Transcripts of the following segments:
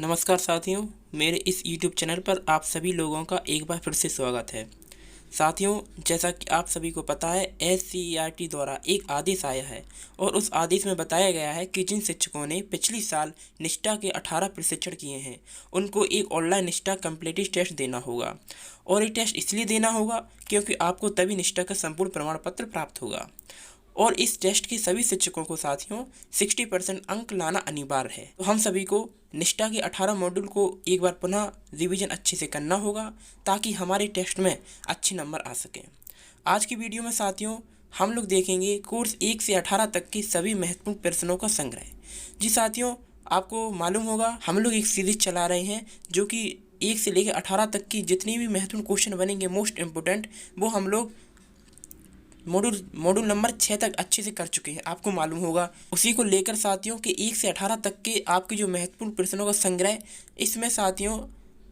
नमस्कार साथियों, मेरे इस YouTube चैनल पर आप सभी लोगों का एक बार फिर से स्वागत है। साथियों, जैसा कि आप सभी को पता है, SCERT द्वारा एक आदेश आया है और उस आदेश में बताया गया है कि जिन शिक्षकों ने पिछली साल निष्ठा के 18 प्रशिक्षण किए हैं, उनको एक ऑनलाइन निष्ठा कम्प्लीटिव टेस्ट देना होगा। और ये टेस्ट इसलिए देना होगा क्योंकि आपको तभी निष्ठा का संपूर्ण प्रमाण पत्र प्राप्त होगा। और इस टेस्ट के सभी शिक्षकों को साथियों 60% अंक लाना अनिवार्य है। तो हम सभी को निष्ठा के 18 मॉड्यूल को एक बार पुनः रिवीजन अच्छे से करना होगा ताकि हमारे टेस्ट में अच्छे नंबर आ सकें। आज की वीडियो में साथियों हम लोग देखेंगे कोर्स 1 से 18 तक के सभी महत्वपूर्ण प्रश्नों का संग्रह। जी साथियों, आपको मालूम होगा हम लोग एक सीरीज चला रहे हैं जो कि 1 से लेकर 18 तक की जितनी भी महत्वपूर्ण क्वेश्चन बनेंगे मोस्ट इम्पोर्टेंट, वो हम लोग मॉड्यूल नंबर 6 तक अच्छे से कर चुके हैं। आपको मालूम होगा उसी को लेकर साथियों कि 1 से 18 तक के आपके जो महत्वपूर्ण प्रश्नों का संग्रह, इसमें साथियों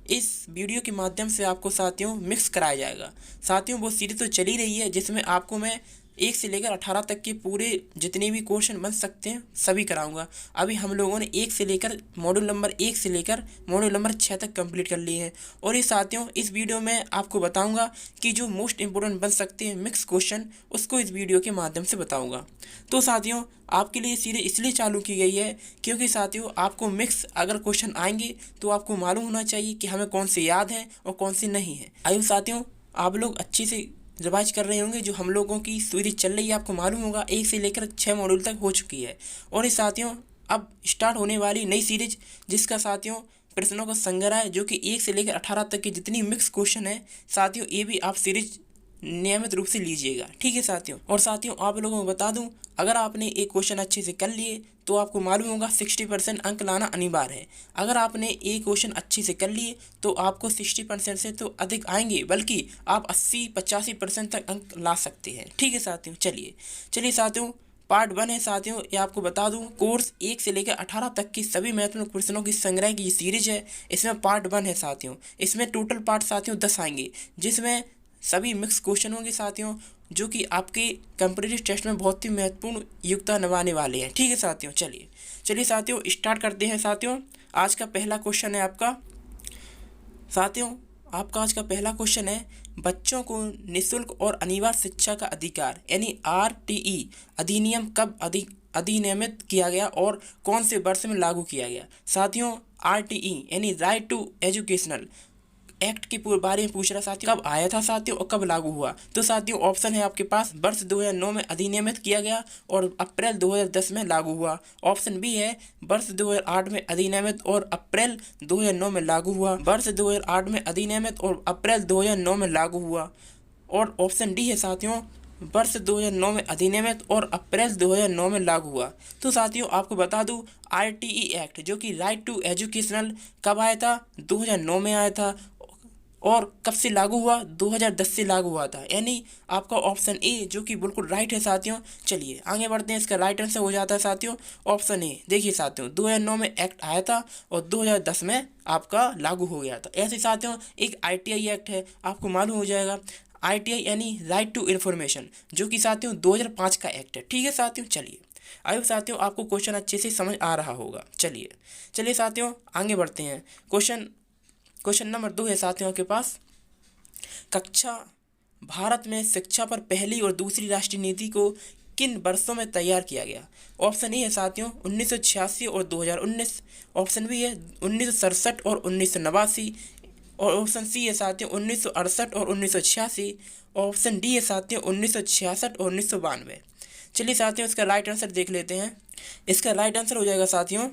इस वीडियो के माध्यम से आपको साथियों मिक्स कराया जाएगा। साथियों वो सीरीज तो चली रही है जिसमें आपको मैं 1 से लेकर 18 तक के पूरे जितने भी क्वेश्चन बन सकते हैं सभी कराऊंगा। अभी हम लोगों ने 1 से लेकर मॉड्यूल नंबर 1 से लेकर मॉड्यूल नंबर 6 तक कंप्लीट कर लिए हैं। और ये साथियों इस वीडियो में आपको बताऊंगा कि जो मोस्ट इंपोर्टेंट बन सकते हैं मिक्स क्वेश्चन, उसको इस वीडियो के माध्यम से बताऊंगा। तो साथियों आपके लिए सीरीज इसलिए चालू की गई है क्योंकि साथियों आपको मिक्स अगर क्वेश्चन आएंगे तो आपको मालूम होना चाहिए कि हमें कौन से याद हैं और कौन से नहीं हैं। आइए साथियों, आप लोग अच्छे से रिवाइज कर रहे होंगे। जो हम लोगों की सीरीज चल रही है आपको मालूम होगा 1 से लेकर 6 मॉड्यूल तक हो चुकी है। और इस साथियों अब स्टार्ट होने वाली नई सीरीज जिसका साथियों प्रश्नों का संग्रह है, जो कि 1 से लेकर 18 तक की जितनी मिक्स क्वेश्चन है साथियों, ये भी आप सीरीज नियमित रूप से लीजिएगा। ठीक है साथियों। और साथियों आप लोगों को बता दूं, अगर आपने एक क्वेश्चन अच्छे से कर लिए तो आपको मालूम होगा 60% अंक लाना अनिवार्य है। अगर आपने एक क्वेश्चन अच्छे से कर लिए तो आपको 60% से तो अधिक आएंगे, बल्कि आप 80-85% तक अंक ला सकते हैं। ठीक है साथियों। चलिए साथियों, पार्ट 1 है साथियों। ये आपको बता दूं कोर्स 1 से लेकर 18 तक की सभी महत्वपूर्ण प्रश्नों की संग्रह की सीरीज है। इसमें पार्ट 1 है साथियों। इसमें टोटल पार्ट साथियों 10 आएंगे, जिसमें सभी मिक्स क्वेश्चन होंगे साथियों, जो कि आपके कंपैरेटिव टेस्ट में बहुत ही महत्वपूर्ण योगदान निभाने वाले हैं। ठीक है साथियों। चलिए साथियों स्टार्ट करते हैं। साथियों आज का पहला क्वेश्चन है आपका आज का पहला क्वेश्चन है, बच्चों को निःशुल्क और अनिवार्य शिक्षा का अधिकार यानी RTE अधिनियम कब अधिनियमित किया गया और कौन से वर्ष में लागू किया गया। साथियों RTE यानी राइट टू एजुकेशनल एक्ट के बारे में पूछ रहा साथियों, कब आया था साथियों और कब लागू हुआ। तो साथियों ऑप्शन है आपके पास, वर्ष 2009 में अधिनियमित किया गया और अप्रैल 2010 में लागू हुआ। ऑप्शन बी है वर्ष 2008 में अधिनियमित और अप्रैल 2009 में लागू हुआ। वर्ष 2008 में अधिनियमित और अप्रैल 2009 में लागू हुआ। और ऑप्शन डी है साथियों वर्ष 2009 में अधिनियमित और अप्रैल 2009 में लागू हुआ। तो साथियों आपको बता दूं RTE एक्ट जो कि राइट टू एजुकेशनल कब आया था, 2009 में आया था। और कब से लागू हुआ, 2010 से लागू हुआ था। यानी आपका ऑप्शन ए जो कि बिल्कुल राइट है साथियों। चलिए आगे बढ़ते हैं। इसका राइट आंसर हो जाता है साथियों ऑप्शन ए। देखिए साथियों 2009 में एक्ट आया था और 2010 में आपका लागू हो गया था। ऐसे साथियों एक ITI एक्ट है, आपको मालूम हो जाएगा। ITI यानी राइट टू इन्फॉर्मेशन, जो कि साथियों 2005 का एक्ट है। ठीक है साथियों। चलिए आइए साथियों आपको क्वेश्चन अच्छे से समझ आ रहा होगा। चलिए साथियों आगे बढ़ते हैं। क्वेश्चन नंबर 2 है साथियों के पास, कक्षा भारत में शिक्षा पर पहली और दूसरी राष्ट्रीय नीति को किन वर्षों में तैयार किया गया। ऑप्शन ए है साथियों 1986 और 2019। ऑप्शन बी है 1967 और 1989। और ऑप्शन सी है साथियों 1968 और 1986। ऑप्शन डी है साथियों 1966 और 1992। चलिए साथियों इसका राइट आंसर देख लेते हैं। इसका राइट आंसर हो जाएगा साथियों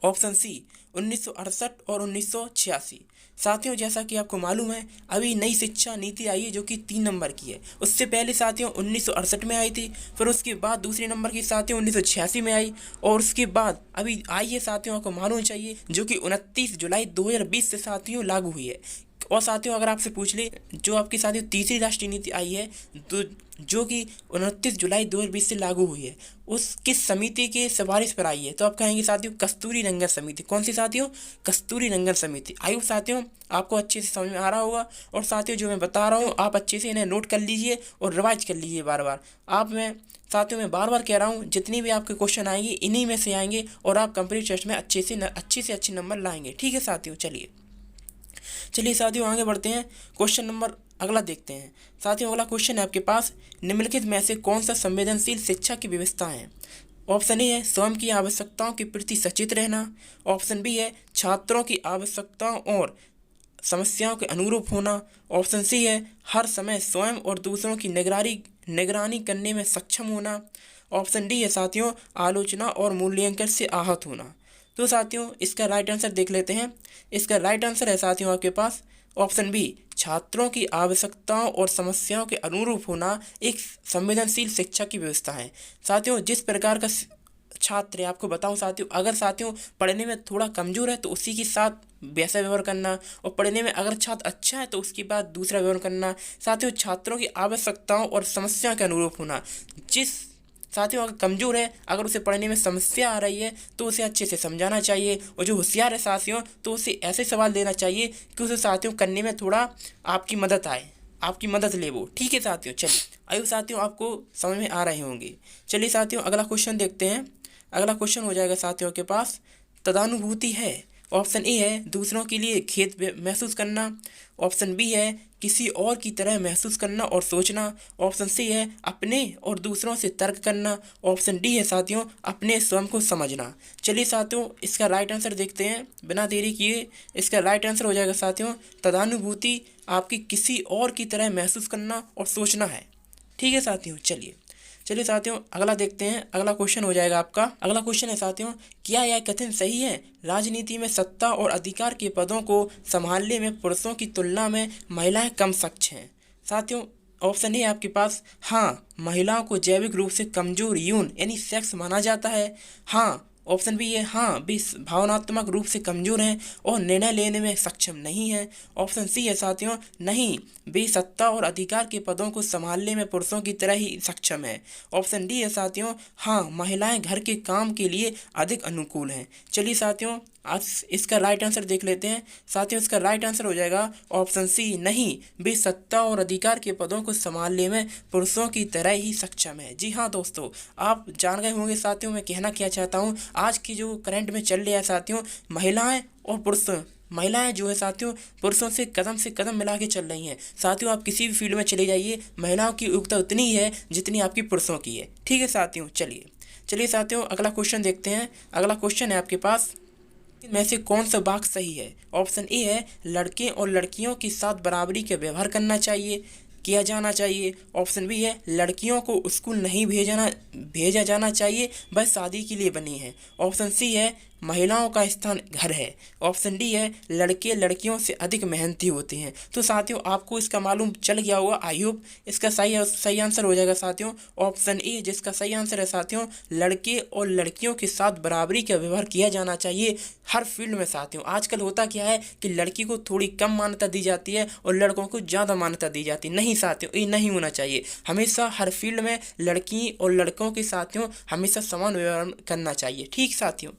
ऑप्शन सी 1968 और 1986। साथियों जैसा कि आपको मालूम है अभी नई शिक्षा नीति आई है जो कि 3 नंबर की है। उससे पहले साथियों 1968 में आई थी, फिर उसके बाद दूसरे नंबर की साथियों 1986 में आई, और उसके बाद अभी आई है साथियों आपको मालूम चाहिए जो कि 29 जुलाई 2020 से साथियों लागू हुई है। और साथियों अगर आपसे पूछ ले जो आपकी साथियों तीसरी राष्ट्रीय नीति आई है जो कि 29 जुलाई 2020 से लागू हुई है, उस किस समिति के सिफारिश पर आई है, तो आप कहेंगे साथियों कस्तूरी रंगन समिति। कौन सी साथियों? कस्तूरी रंगन समिति। आई होप साथियों आपको अच्छे से समझ में आ रहा होगा। और साथियों जो मैं बता रहा हूँ आप अच्छे से इन्हें नोट कर लीजिए और रिवाइज कर लीजिए बार बार। साथियों मैं बार बार कह रहा हूँ जितनी भी आपके क्वेश्चन आएंगे इन्हीं में से आएंगे और आप कंप्लीट टेस्ट में अच्छे से अच्छे नंबर लाएंगे। ठीक है साथियों, चलिए साथियों आगे बढ़ते हैं। क्वेश्चन नंबर अगला देखते हैं। साथियों अगला क्वेश्चन है आपके पास, निम्नलिखित में से कौन सा संवेदनशील शिक्षा की व्यवस्था है? ऑप्शन ए है स्वयं की आवश्यकताओं के प्रति सचेत रहना। ऑप्शन बी है छात्रों की आवश्यकताओं और समस्याओं के अनुरूप होना। ऑप्शन सी है हर समय स्वयं और दूसरों की निगरानी करने में सक्षम होना। ऑप्शन डी है साथियों आलोचना और मूल्यांकन से आहत होना। तो साथियों इसका राइट आंसर देख लेते हैं। इसका राइट आंसर है साथियों आपके पास ऑप्शन बी, छात्रों की आवश्यकताओं और समस्याओं के अनुरूप होना एक संवेदनशील शिक्षा की व्यवस्था है। साथियों जिस प्रकार का छात्र है, आपको बताऊं साथियों, अगर साथियों पढ़ने में थोड़ा कमजोर है तो उसी के साथ वैसा व्यवहार करना, और पढ़ने में अगर छात्र अच्छा है तो उसके बाद दूसरा व्यवहार करना। साथियों छात्रों की आवश्यकताओं और समस्या के अनुरूप होना। जिस साथियों अगर कमज़ोर है, अगर उसे पढ़ने में समस्या आ रही है तो उसे अच्छे से समझाना चाहिए, और जो होशियार है साथियों तो उसे ऐसे सवाल देना चाहिए कि उसे साथियों करने में थोड़ा आपकी मदद आए, आपकी मदद ले वो। ठीक है साथियों, चलिए आइए साथियों आपको समझ में आ रहे होंगे। चलिए साथियों अगला क्वेश्चन देखते हैं। अगला क्वेश्चन हो जाएगा साथियों के पास, तदानुभूति है। ऑप्शन ए है दूसरों के लिए खेद महसूस करना। ऑप्शन बी है किसी और की तरह महसूस करना और सोचना। ऑप्शन सी है अपने और दूसरों से तर्क करना। ऑप्शन डी है साथियों अपने स्वयं को समझना। चलिए साथियों इसका राइट आंसर देखते हैं बिना देरी किए। इसका राइट आंसर हो जाएगा साथियों तदानुभूति आपकी किसी और की तरह महसूस करना और सोचना है। ठीक है साथियों, चलिए साथियों अगला देखते हैं। अगला क्वेश्चन हो जाएगा आपका, अगला क्वेश्चन है साथियों, क्या यह कथन सही है राजनीति में सत्ता और अधिकार के पदों को संभालने में पुरुषों की तुलना में महिलाएं कम सक्षम हैं? साथियों ऑप्शन है आपके पास, हाँ महिलाओं को जैविक रूप से कमजोर यौन यानी सेक्स माना जाता है। हाँ ऑप्शन बी है हाँ भी भावनात्मक रूप से कमजोर हैं और निर्णय लेने में सक्षम नहीं है। ऑप्शन सी है साथियों नहीं वे सत्ता और अधिकार के पदों को संभालने में पुरुषों की तरह ही सक्षम है। ऑप्शन डी है साथियों हाँ महिलाएं घर के काम के लिए अधिक अनुकूल हैं। चलिए साथियों आज इसका राइट आंसर देख लेते हैं। साथियों इसका राइट आंसर हो जाएगा ऑप्शन सी, नहीं वे सत्ता और अधिकार के पदों को संभालने में पुरुषों की तरह ही सक्षम है। जी हाँ दोस्तों, आप जान गए होंगे साथियों मैं कहना क्या चाहता हूँ। आज की जो करंट में चल रहा है साथियों, महिलाएं जो है साथियों पुरुषों से कदम मिला के चल रही हैं। साथियों आप किसी भी फील्ड में चले जाइए, महिलाओं की योग्यता उतनी ही है जितनी आपकी पुरुषों की है। ठीक है साथियों, चलिए साथियों अगला क्वेश्चन देखते हैं। अगला क्वेश्चन है आपके पास, में से कौन सा वाक्य सही है? ऑप्शन ए है लड़के और लड़कियों के साथ बराबरी का व्यवहार किया जाना चाहिए। ऑप्शन बी है लड़कियों को स्कूल नहीं भेजा जाना चाहिए, वह शादी के लिए बनी है। ऑप्शन सी है महिलाओं का स्थान घर है। ऑप्शन डी है लड़के लड़कियों से अधिक मेहनती होते हैं। तो साथियों आपको इसका मालूम चल गया होगा। आई होप इसका सही आंसर हो जाएगा साथियों ऑप्शन ए, जिसका सही आंसर है साथियों लड़के और लड़कियों के साथ बराबरी का व्यवहार किया जाना चाहिए हर फील्ड में। साथियों आजकल होता क्या है कि लड़की को थोड़ी कम मान्यता दी जाती है और लड़कों को ज़्यादा मान्यता दी जाती है। नहीं साथियों, ये नहीं होना चाहिए। हमेशा हर फील्ड में लड़की और लड़कों के साथियों हमेशा समान व्यवहार करना चाहिए। ठीक साथियों,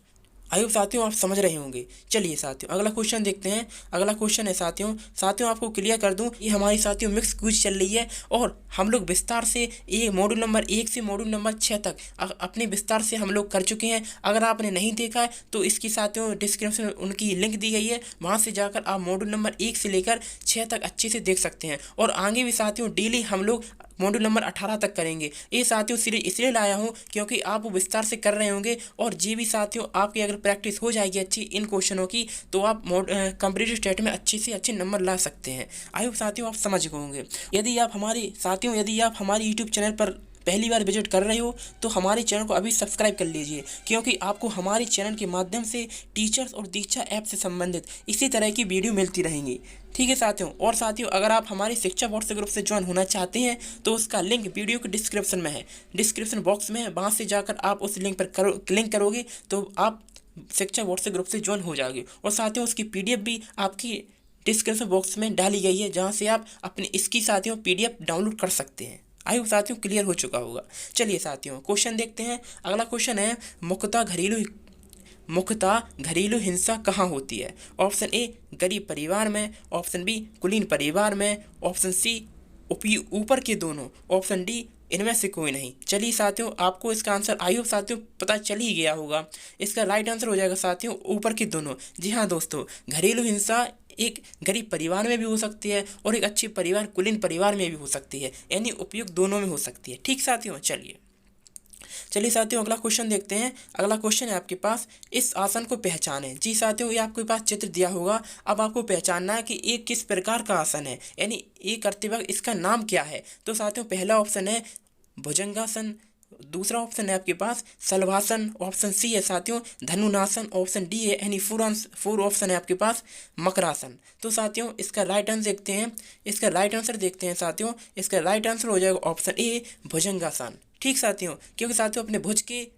आई होप साथियों आप समझ रहे होंगे। चलिए साथियों अगला क्वेश्चन देखते हैं। अगला क्वेश्चन है साथियों आपको क्लियर कर दूं, ये हमारी साथियों मिक्स क्विज चल रही है और हम लोग विस्तार से ये मॉड्यूल नंबर 1 से मॉड्यूल नंबर 6 तक अपने विस्तार से हम लोग कर चुके हैं। अगर आपने नहीं देखा है तो इसकी साथियों डिस्क्रिप्शन में उनकी लिंक दी गई है, वहाँ से जाकर आप मॉड्यूल नंबर 1 से लेकर 6 तक अच्छे से देख सकते हैं। और आगे भी साथियों डेली हम लोग मॉड्यूल नंबर 18 तक करेंगे। ये साथियों सीरीज इसलिए लाया हूँ क्योंकि आप वो विस्तार से कर रहे होंगे और जी भी साथियों आपकी अगर प्रैक्टिस हो जाएगी अच्छी इन क्वेश्चनों की तो आप कॉम्पिटिटिव स्टेट में अच्छे से अच्छे नंबर ला सकते हैं। आई होप साथियों आप समझ गए होंगे। यदि आप हमारे यूट्यूब चैनल पर पहली बार विजिट कर रहे हो तो हमारे चैनल को अभी सब्सक्राइब कर लीजिए, क्योंकि आपको हमारे चैनल के माध्यम से टीचर्स और दीक्षा ऐप से संबंधित इसी तरह की वीडियो मिलती रहेंगी। ठीक है साथियों, और साथियों अगर आप हमारी शिक्षा व्हाट्सएप ग्रुप से ज्वाइन होना चाहते हैं तो उसका लिंक वीडियो के डिस्क्रिप्शन में है, डिस्क्रिप्शन बॉक्स में है। वहाँ से जाकर आप उस लिंक पर क्लिक करोगे तो आप शिक्षा व्हाट्सएप ग्रुप से ज्वाइन हो जाओगे। और साथियों उसकी PDF भी आपकी डिस्क्रिप्शन बॉक्स में डाली गई है, जहां से आप अपने इसकी साथियों PDF डाउनलोड कर सकते हैं। आई होप साथियों क्लियर हो चुका होगा। चलिए साथियों क्वेश्चन देखते हैं। अगला क्वेश्चन है, मुख्यतः घरेलू हिंसा कहाँ होती है? ऑप्शन ए गरीब परिवार में, ऑप्शन बी कुलीन परिवार में, ऑप्शन सी ऊपर के दोनों, ऑप्शन डी इनमें से कोई नहीं। चलिए साथियों आपको इसका आंसर आई होप साथियों पता चल ही गया होगा। इसका राइट आंसर हो जाएगा साथियों ऊपर के दोनों। जी हाँ दोस्तों, घरेलू हिंसा एक गरीब परिवार में भी हो सकती है और एक अच्छी परिवार कुलीन परिवार में भी हो सकती है, यानी उपयुक्त दोनों में हो सकती है। ठीक साथियों, चलिए साथियों अगला क्वेश्चन देखते हैं। अगला क्वेश्चन है आपके पास, इस आसन को पहचानें। जी साथियों, ये आपके पास चित्र दिया होगा। अब आपको पहचानना है कि ये किस प्रकार का आसन है, यानी ये करते वक्त इसका नाम क्या है। तो साथियों पहला ऑप्शन है भुजंगासन, दूसरा ऑप्शन है आपके पास शलभासन, ऑप्शन सी है साथियों धनुरासन, ऑप्शन डी है यानी फोर ऑप्शन है आपके पास मकरासन। तो साथियों इसका राइट आंसर देखते हैं साथियों। इसका राइट आंसर हो जाएगा ऑप्शन ए भुजंगासन। ठीक साथियों, क्योंकि साथियों अपने भुज के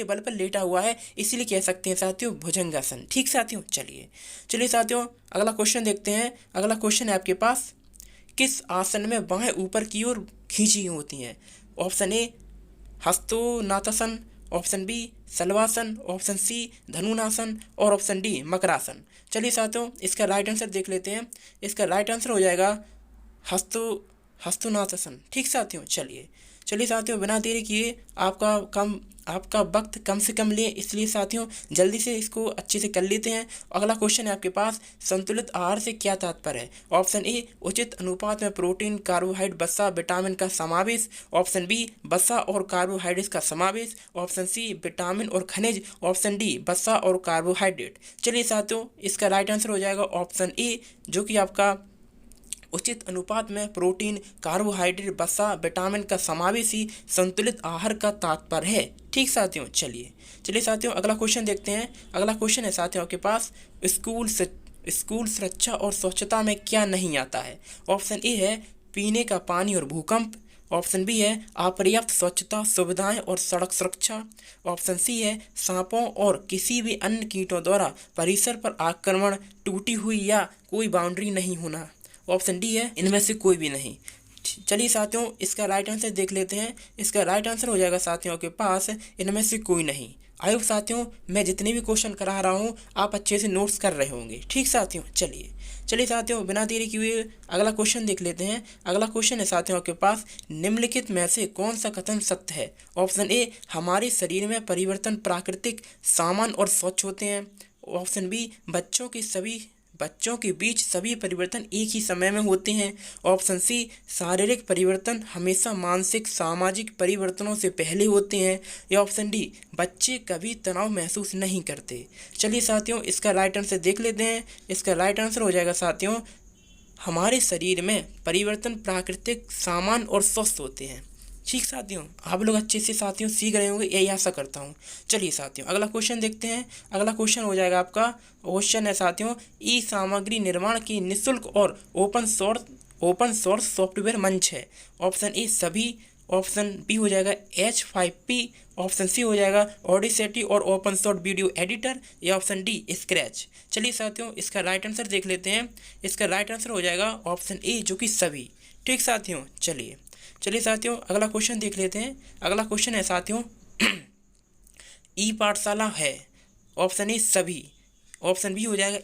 बल पर लेटा हुआ है, इसीलिए कह सकते हैं साथियों भुजंगासन। ठीक साथियों, चलिए साथियों अगला क्वेश्चन देखते हैं। अगला क्वेश्चन है आपके पास, किस आसन में बाहें ऊपर की ओर खींची होती हैं? ऑप्शन ए हस्तोनातासन, ऑप्शन बी शलभासन, ऑप्शन सी धनुरासन और ऑप्शन डी मकरासन। चलिए साथियों इसका राइट आंसर देख लेते हैं। इसका राइट आंसर हो जाएगा हस्तोनातासन। ठीक साथियों, चलिए साथियों बिना देरी किए आपका वक्त कम से कम ले, इसलिए साथियों जल्दी से इसको अच्छे से कर लेते हैं। अगला क्वेश्चन है आपके पास, संतुलित आहार से क्या तात्पर्य है? ऑप्शन ए उचित अनुपात में प्रोटीन, कार्बोहाइड्रेट, वसा, विटामिन का समावेश, ऑप्शन बी वसा और कार्बोहाइड्रेट का समावेश, ऑप्शन सी विटामिन और खनिज, ऑप्शन डी वसा और कार्बोहाइड्रेट। चलिए साथियों इसका राइट आंसर हो जाएगा ऑप्शन ए, जो कि आपका उचित अनुपात में प्रोटीन, कार्बोहाइड्रेट, वसा, विटामिन का समावेश ही संतुलित आहार का तात्पर्य है। ठीक साथियों, चलिए साथियों अगला क्वेश्चन देखते हैं। अगला क्वेश्चन है साथियों आपके पास, स्कूल सुरक्षा और स्वच्छता में क्या नहीं आता है? ऑप्शन ए है पीने का पानी और भूकंप, ऑप्शन बी है अपर्याप्त स्वच्छता सुविधाएं और सड़क सुरक्षा, ऑप्शन सी है सांपों और किसी भी अन्य कीटों द्वारा परिसर पर आक्रमण, टूटी हुई या कोई बाउंड्री नहीं होना, ऑप्शन डी है इनमें से कोई भी नहीं। चलिए साथियों इसका राइट आंसर देख लेते हैं। इसका राइट आंसर हो जाएगा साथियों के पास इनमें से कोई नहीं। आई होप साथियों मैं जितने भी क्वेश्चन करा रहा हूँ आप अच्छे से नोट्स कर रहे होंगे। ठीक साथियों, चलिए साथियों बिना देरी किए अगला क्वेश्चन देख लेते हैं। अगला क्वेश्चन है साथियों के पास, निम्नलिखित में से कौन सा कथन सत्य है? ऑप्शन ए हमारे शरीर में परिवर्तन प्राकृतिक, सामान्य और स्वच्छ होते हैं, ऑप्शन बी बच्चों के बीच सभी परिवर्तन एक ही समय में होते हैं, ऑप्शन सी शारीरिक परिवर्तन हमेशा मानसिक सामाजिक परिवर्तनों से पहले होते हैं, या ऑप्शन डी बच्चे कभी तनाव महसूस नहीं करते। चलिए साथियों इसका राइट आंसर देख लेते हैं। इसका राइट आंसर हो जाएगा साथियों हमारे शरीर में परिवर्तन प्राकृतिक, सामान्य और स्वस्थ होते हैं। ठीक साथियों, आप लोग अच्छे से साथियों सीख रहे होंगे, यही आशा करता हूँ। चलिए साथियों अगला क्वेश्चन देखते हैं। अगला क्वेश्चन हो जाएगा आपका, क्वेश्चन है साथियों, ई सामग्री निर्माण की निःशुल्क और ओपन सोर्स सॉफ्टवेयर मंच है? ऑप्शन ए सभी, ऑप्शन बी हो जाएगा H5P, ऑप्शन सी हो जाएगा ऑडिसिटी और ओपन सोर्स वीडियो एडिटर, या ऑप्शन डी स्क्रैच। चलिए साथियों इसका राइट आंसर देख लेते हैं। इसका राइट आंसर हो जाएगा ऑप्शन ए, जो कि सभी। ठीक साथियों, चलिए साथियों अगला क्वेश्चन देख लेते हैं। अगला क्वेश्चन है साथियों ई पाठशाला है? ऑप्शन ए सभी, ऑप्शन बी हो जाएगा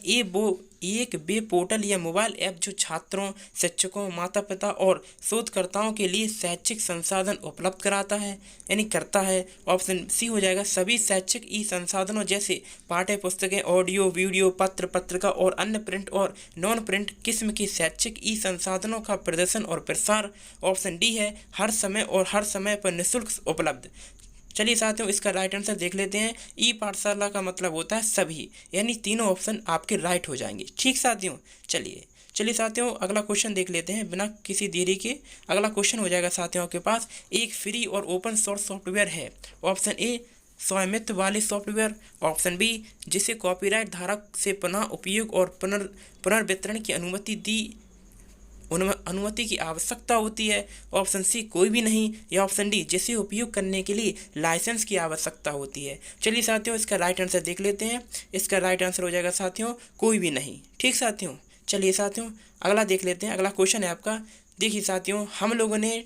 एक वेब पोर्टल या मोबाइल ऐप जो छात्रों, शिक्षकों, माता पिता और शोधकर्ताओं के लिए शैक्षिक संसाधन उपलब्ध करता है। ऑप्शन सी हो जाएगा सभी शैक्षिक ई संसाधनों जैसे पाठ्य पुस्तकें, ऑडियो, वीडियो, पत्र पत्रिका और अन्य प्रिंट और नॉन प्रिंट किस्म के शैक्षिक ई संसाधनों का प्रदर्शन और प्रसार, ऑप्शन डी है हर समय पर निःशुल्क उपलब्ध। चलिए साथियों इसका राइट आंसर देख लेते हैं। ई पाठशाला का मतलब होता है सभी, यानी तीनों ऑप्शन आपके राइट हो जाएंगे। ठीक साथियों, चलिए साथियों अगला क्वेश्चन देख लेते हैं बिना किसी देरी के। अगला क्वेश्चन हो जाएगा साथियों के पास, एक फ्री और ओपन सोर्स सॉफ्टवेयर है? ऑप्शन ए स्वामित्व वाले सॉफ्टवेयर, ऑप्शन बी जिसे कॉपीराइट धारक से पुनः उपयोग और पुनर्वितरण की अनुमति दी अनुमति की आवश्यकता होती है, ऑप्शन सी कोई भी नहीं, या ऑप्शन डी जिसे उपयोग करने के लिए लाइसेंस की आवश्यकता होती है। चलिए साथियों इसका राइट आंसर देख लेते हैं। इसका राइट आंसर हो जाएगा साथियों कोई भी नहीं। ठीक साथियों, चलिए साथियों अगला देख लेते हैं। अगला क्वेश्चन है आपका। देखिए साथियों, हम लोगों ने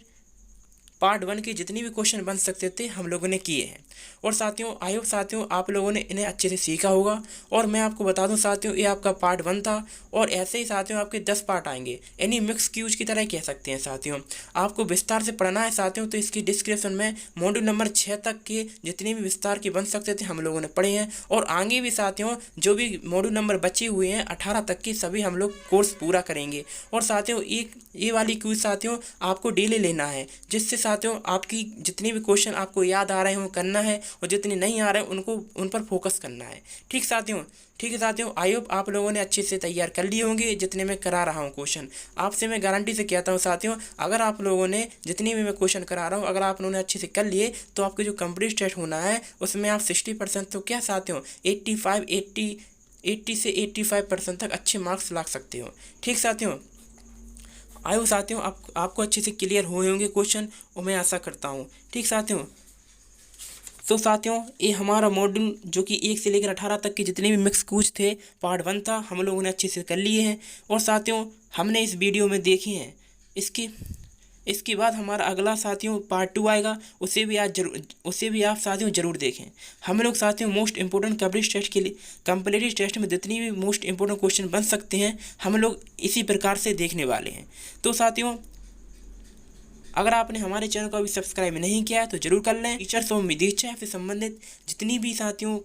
पार्ट 1 के जितने भी क्वेश्चन बन सकते थे हम लोगों ने किए हैं, और साथियों आई होप साथियों आप लोगों ने इन्हें अच्छे से सीखा होगा। और मैं आपको बता दूं साथियों, ये आपका पार्ट 1 था, और ऐसे ही साथियों आपके 10 पार्ट आएंगे, यानी मिक्स क्यूज की तरह कह सकते हैं साथियों। आपको विस्तार से पढ़ना है साथियों तो इसकी डिस्क्रिप्शन में मॉड्यूल नंबर 6 तक के जितने भी विस्तार के बन सकते थे हम लोगों ने पढ़े हैं, और आगे भी साथियों जो भी मॉड्यूल नंबर बचे हुए हैं 18 तक के सभी हम लोग कोर्स पूरा करेंगे। और साथियों ये वाली क्यूज साथियों आपको डेली लेना है, जिससे साथियों आपकी जितने भी क्वेश्चन आपको याद आ रहे हैं वो करना है, और जितने नहीं आ रहे हैं उन पर फोकस करना है। ठीक साथियों, ठीक है साथियों, आई होप आप लोगों ने अच्छे से तैयार कर लिए होंगे जितने मैं करा रहा हूँ क्वेश्चन। आपसे मैं गारंटी से कहता हूँ साथियों, अगर आप लोगों ने जितनी भी मैं क्वेश्चन करा रहा हूँ अगर आप लोगों ने अच्छे से कर लिए तो आपके जो कंप्लीट टेस्ट होना है उसमें आप 60% तो क्या साथियों 80 से 85% तक अच्छे मार्क्स ला सकते हो। ठीक साथियों, आयो साथियों आपको अच्छे से क्लियर हुए होंगे क्वेश्चन, और मैं आशा करता हूँ। ठीक साथियों, तो साथियों ये हमारा मॉड्यूल जो कि 1 से लेकर 18 तक के जितने भी मिक्स क्यूज थे पार्ट 1 था, हम लोगों ने अच्छे से कर लिए हैं। और साथियों हमने इस वीडियो में देखे हैं, इसके बाद हमारा अगला साथियों पार्ट 2 आएगा, उसे भी आप साथियों ज़रूर देखें। हम लोग साथियों मोस्ट इंपॉर्टेंट कवरेज टेस्ट के लिए कंपैरेटिव टेस्ट में जितनी भी मोस्ट इंपॉर्टेंट क्वेश्चन बन सकते हैं हम लोग इसी प्रकार से देखने वाले हैं। तो साथियों अगर आपने हमारे चैनल को अभी सब्सक्राइब नहीं किया है तो जरूर कर लें। टीचर्स और विदेशा से संबंधित जितनी भी साथियों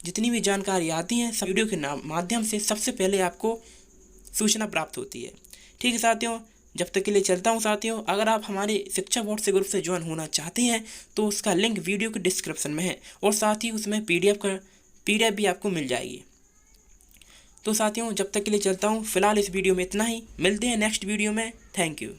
जितनी भी जानकारी आती हैं सब वीडियो के माध्यम से सबसे पहले आपको सूचना प्राप्त होती है। ठीक है साथियों, जब तक के लिए चलता हूँ साथियों। अगर आप हमारे शिक्षा बोर्ड से ग्रुप से ज्वाइन होना चाहते हैं तो उसका लिंक वीडियो के डिस्क्रिप्शन में है, और साथ ही उसमें PDF भी आपको मिल जाएगी। तो साथियों जब तक के लिए चलता हूँ, फिलहाल इस वीडियो में इतना ही। मिलते हैं नेक्स्ट वीडियो में। Thank you.